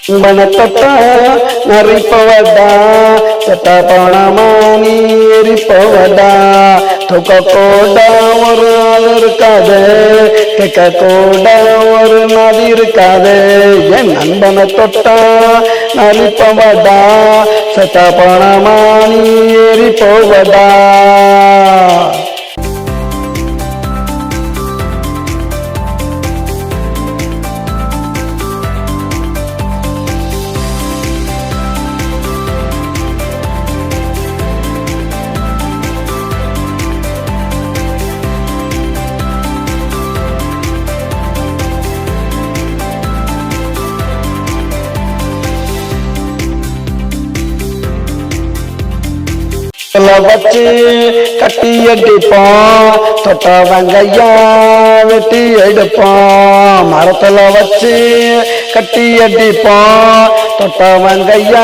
பணத்தொட்டா நரிப்பவடா தொட்ட பணமானி எரிப்பவடா தொக்க கூட ஒரு ஆள் இருக்காது கேட்க கூட ஒரு நதி இருக்காது என் நண்பனை தொட்டா நரிப்பவடா செத்த பணமானி எரிப்பவடா. வச்சு கட்டி அடிப்போம் தொட்ட வெங்கையா வெட்டி எடுப்போம் மரத்துல வச்சு கட்டி அடிப்போம் தொட்ட வெங்கையா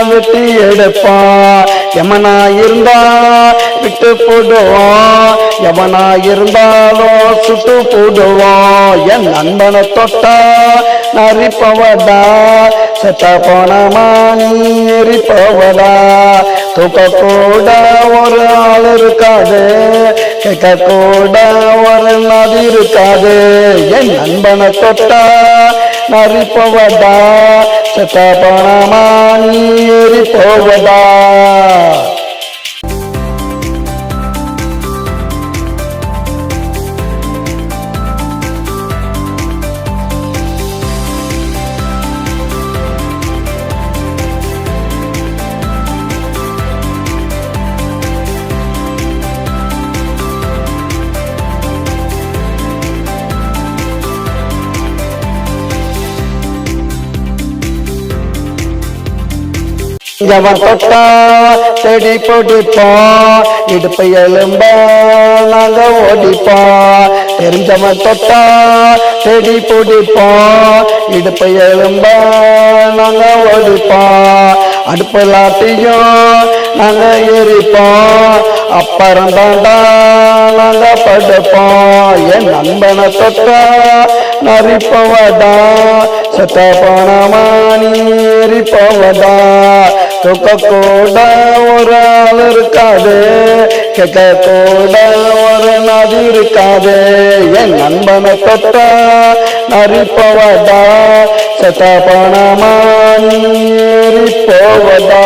வெட்டி எடுப்போம் எமனா இருந்தா விட்டு போடுவோம் எவனா இருந்தாலும் சுட்டு போடுவோம் என் நண்பனை தொட்டா நரிப்பவடா செத்த போனமானி எரிப்பவடா தூக்க கூட ஒரு ஆள் இருக்காது கேட்க கூட ஒரு நதி இருக்காது என் நண்பனை தொட்டா நரிப்பவடா செத்த போனமானி எரிப்பவடா. எவன் தொட்டா செடி பொடிப்போம் இடுப்பை எலும்ப நாங்க ஓடிப்போம் தெரிஞ்சவன் தொட்டா செடி பொடிப்போம் இடுப்பை எலும்ப நாங்க ஓடிப்போம் அடுப்பு லாட்டியும் நாங்க எரிப்போம் அப்புறம் தாண்டா நாங்க படுப்போம் என் நண்பனை தொட்டா நரிப்பவடா செத்த பணமானி எரிப்பவடா தூக்க கூட ஒரு ஆள் இருக்காது கேட்க கூட ஒரு நதி இருக்காது என் நண்பனை தொட்டா நரிப்பவடா செத்த பணமானி எரிப்பவடா.